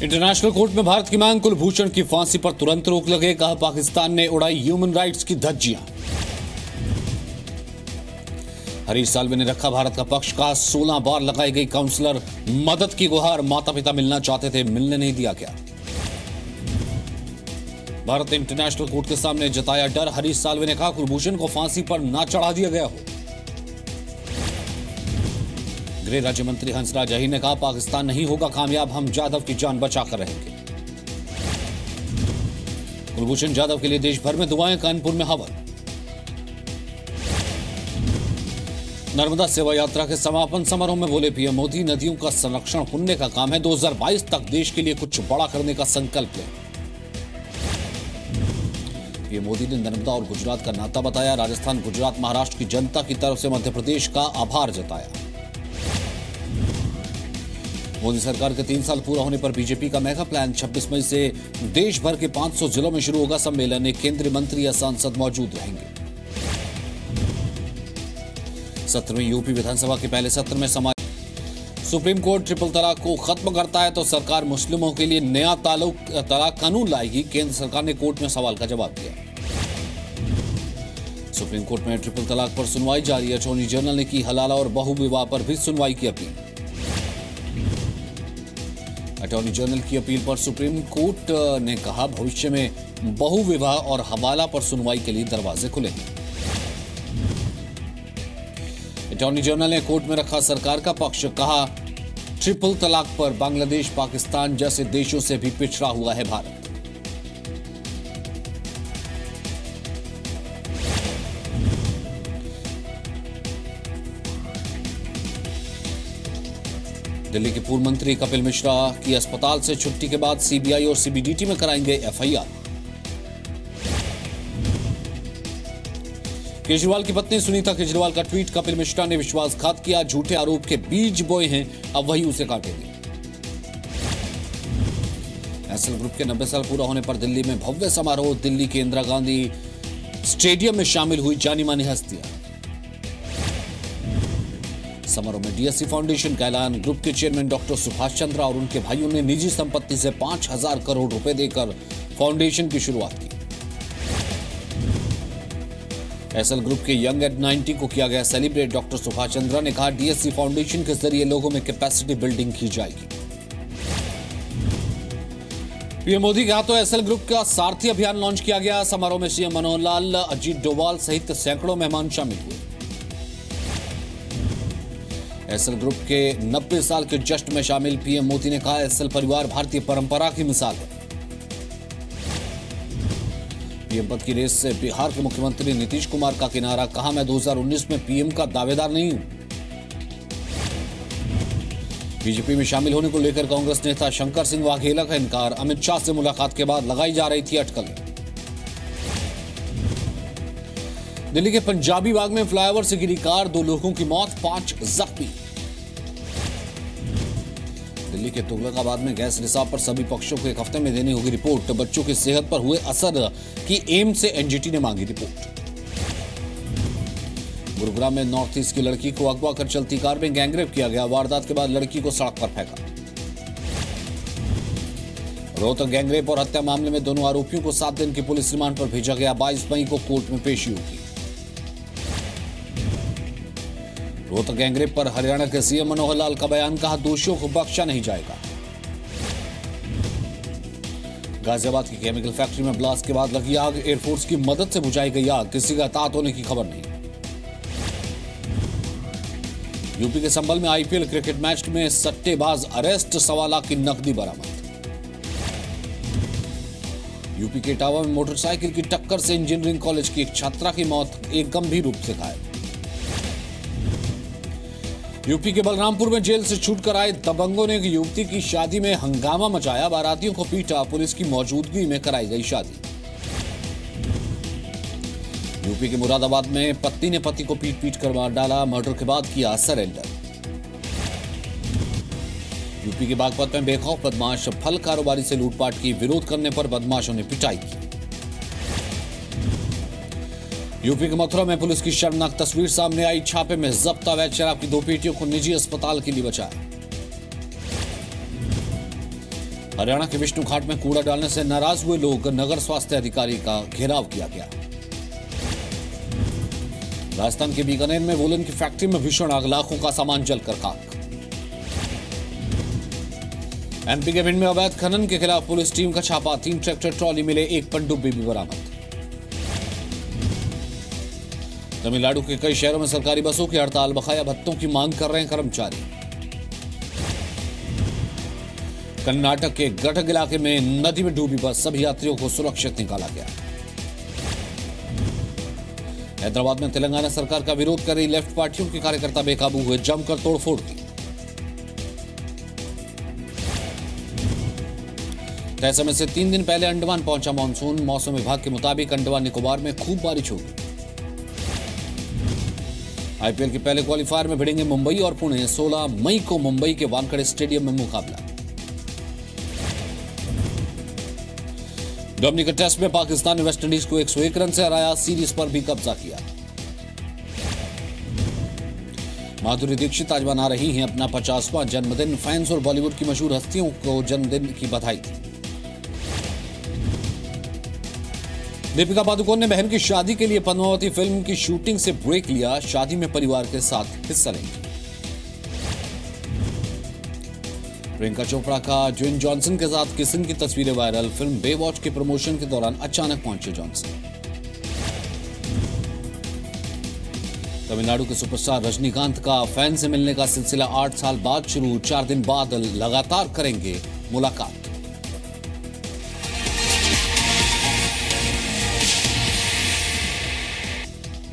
International court में भारत की मांग, कुलभूषण की फांसी पर तुरंत रोक लगे, कहा पाकिस्तान ने उड़ाई ह्यूमन राइट्स की धज्जियां। हरीश साल्वे ने रखा भारत का पक्ष, कहा 16 बार लगाई गई काउंसलर मदद की गुहार, माता पिता मिलना चाहते थे, मिलने नहीं दिया गया। भारत ने इंटरनेशनल कोर्ट के सामने जताया डर, हरीश साल्वे ने कहा कुलभूषण को फांसी पर ना चढ़ा दिया गया हो। गृह राज्य मंत्री हंसराज अहीर ने कहा पाकिस्तान नहीं होगा कामयाब, हम जाधव की जान बचाकर रहेंगे। कुलभूषण जाधव के लिए देश भर में दुआएं, कानपुर में हवन। नर्मदा सेवा यात्रा के समापन समारोह में बोले पीएम मोदी, नदियों का संरक्षण पुण्य का काम है, 2022 तक देश के लिए कुछ बड़ा करने का संकल्प लें। पीएम मोदी ने नर्मदा और गुजरात का नाता बताया, राजस्थान, गुजरात, महाराष्ट्र की जनता की तरफ से मध्य प्रदेश का आभार जताया। मोदी सरकार के 3 साल पूरा होने पर बीजेपी का मेगा प्लान, 26 मई से देश भर के 500 जिलों में शुरू होगा सम्मेलन, एक केंद्रीय मंत्री या सांसद मौजूद रहेंगे। सत्र में यूपी विधानसभा के पहले सत्र में सुप्रीम कोर्ट ट्रिपल तलाक को खत्म करता है तो सरकार मुस्लिमों के लिए नया तलाक कानून लाएगी, केंद्र सरकार ने कोर्ट में सवाल का जवाब दिया। सुप्रीम कोर्ट में ट्रिपल तलाक पर सुनवाई जारी है, अटॉर्नी जनरल ने की हलाला और बहु विवाह पर भी सुनवाई की अपील। अटॉर्नी जनरल की अपील पर सुप्रीम कोर्ट ने कहा भविष्य में बहु विवाह और हवाला पर सुनवाई के लिए दरवाजे खुले हैं। अटॉर्नी जनरल ने कोर्ट में रखा सरकार का पक्ष, कहा ट्रिपल तलाक पर बांग्लादेश, पाकिस्तान जैसे देशों से भी पिछड़ा हुआ है भारत। दिल्ली के पूर्व मंत्री कपिल मिश्रा की अस्पताल से छुट्टी के बाद सीबीआई और सीबीडीटी में कराएंगे एफआईआर। केजरीवाल की पत्नी सुनीता केजरीवाल का ट्वीट, कपिल मिश्रा ने विश्वासघात किया, झूठे आरोप के बीज बोए हैं, अब वही उसे काटेंगे। एसएल ग्रुप के 90 साल पूरा होने पर दिल्ली में भव्य समारोह, दिल्ली के इंदिरा गांधी स्टेडियम में शामिल हुई जानी मानी हस्तियां। समारोह में डीएससी फाउंडेशन का ऐलान, ग्रुप के चेयरमैन डॉक्टर सुभाष चंद्रा और उनके भाइयों ने निजी संपत्ति से 5,000 करोड़ रुपए देकर फाउंडेशन की शुरुआत की। एसएल ग्रुप के यंग एट 90 को किया गया सेलिब्रेट, डॉक्टर सुभाष चंद्रा ने कहा डीएससी फाउंडेशन के जरिए लोगों में कैपेसिटी बिल्डिंग की जाएगी। पीएम मोदी के हाथों एसएल ग्रुप का सारथी अभियान लॉन्च किया गया, समारोह में सीएम मनोहर लाल, अजीत डोभाल सहित सैकड़ों मेहमान शामिल हुए। एसएल ग्रुप के 90 साल के जश्न में शामिल पीएम मोदी ने कहा एसएल परिवार भारतीय परंपरा की मिसाल है। पीएम पद की रेस से बिहार के मुख्यमंत्री नीतीश कुमार का किनारा, कहा मैं 2019 में पीएम का दावेदार नहीं हूं। बीजेपी में शामिल होने को लेकर कांग्रेस नेता शंकर सिंह वाघेला का इनकार, अमित शाह से मुलाकात के बाद लगाई जा रही थी अटकलें। दिल्ली के पंजाबी बाग में फ्लाईओवर से गिरी कार, 2 लोगों की मौत, 5 जख्मी। दिल्ली के तुगलकाबाद में गैस रिसाव पर सभी पक्षों को 1 हफ्ते में देनी होगी रिपोर्ट, बच्चों की सेहत पर हुए असर की एम्स से एनजीटी ने मांगी रिपोर्ट। गुरुग्राम में नॉर्थ ईस्ट की लड़की को अगवा कर चलती कार में गैंगरेप किया गया, वारदात के बाद लड़की को सड़क पर फेंका। रोहतक गैंगरेप और हत्या मामले में दोनों आरोपियों को 7 दिन की पुलिस रिमांड पर भेजा गया, 22 मई को कोर्ट में पेशी होगी। रोहतक गैंगरेप पर हरियाणा के सीएम मनोहर लाल का बयान, कहा दोषियों को बख्शा नहीं जाएगा। गाजियाबाद की केमिकल फैक्ट्री में ब्लास्ट के बाद लगी आग, एयरफोर्स की मदद से बुझाई गई आग, किसी का हताहत होने की खबर नहीं। यूपी के संभल में आईपीएल क्रिकेट मैच में सट्टेबाज अरेस्ट, 1.25 लाख की नकदी बरामद। यूपी के इटावा में मोटरसाइकिल की टक्कर से इंजीनियरिंग कॉलेज की एक छात्रा की मौत, एक गंभीर रूप से घायल। यूपी के बलरामपुर में जेल से छूटकर आए दबंगों ने एक युवती की शादी में हंगामा मचाया, बारातियों को पीटा, पुलिस की मौजूदगी में कराई गई शादी। यूपी के मुरादाबाद में पत्नी ने पति को पीट कर मार डाला, मर्डर के बाद किया सरेंडर। यूपी के बागपत में बेखौफ बदमाश फल कारोबारी से लूटपाट की, विरोध करने पर बदमाशों ने पिटाई की। यूपी के मथुरा में पुलिस की शर्मनाक तस्वीर सामने आई, छापे में जब्त अवैध शराब की 2 पेटियों को निजी अस्पताल के लिए बचाया। हरियाणा के विष्णु घाट में कूड़ा डालने से नाराज हुए लोग, नगर स्वास्थ्य अधिकारी का घेराव किया गया। राजस्थान के बीकानेर में वोलन की फैक्ट्री में भीषण आग, लाखों का सामान जलकर खाक। एमपी के भिंड में अवैध खनन के खिलाफ पुलिस टीम का छापा, 3 ट्रैक्टर ट्रॉली मिले, 1 पनडुब्बी भी बरामद। तमिलनाडु के कई शहरों में सरकारी बसों की हड़ताल, बकाया भत्तों की मांग कर रहे हैं कर्मचारी। कर्नाटक के गठक इलाके में नदी में डूबी बस, सभी यात्रियों को सुरक्षित निकाला गया। हैदराबाद में तेलंगाना सरकार का विरोध कर रही लेफ्ट पार्टियों के कार्यकर्ता बेकाबू हुए, जमकर तोड़फोड़ की। तय समय से 3 दिन पहले अंडमान पहुंचा मानसून, मौसम विभाग के मुताबिक अंडमान निकोबार में खूब बारिश होगी। आईपीएल के पहले क्वालिफायर में भिड़ेंगे मुंबई और पुणे, 16 मई को मुंबई के वानखेड़े स्टेडियम में मुकाबला। डोमिनिका टेस्ट में पाकिस्तान ने वेस्टइंडीज को 101 रन से हराया, सीरीज पर भी कब्जा किया। माधुरी दीक्षित आज मना रही हैं अपना 50वां जन्मदिन, फैंस और बॉलीवुड की मशहूर हस्तियों को जन्मदिन की बधाई दी। दीपिका पादुकोण ने बहन की शादी के लिए पद्मावती फिल्म की शूटिंग से ब्रेक लिया, शादी में परिवार के साथ हिस्सा लेंगी। प्रियंका चोपड़ा का ड्वेन जॉनसन के साथ किसिंग की तस्वीरें वायरल, फिल्म बेवॉच के प्रमोशन के दौरान अचानक पहुंचे जॉनसन। तमिलनाडु के सुपरस्टार रजनीकांत का फैन से मिलने का सिलसिला 8 साल बाद शुरू, 4 दिन बाद लगातार करेंगे मुलाकात।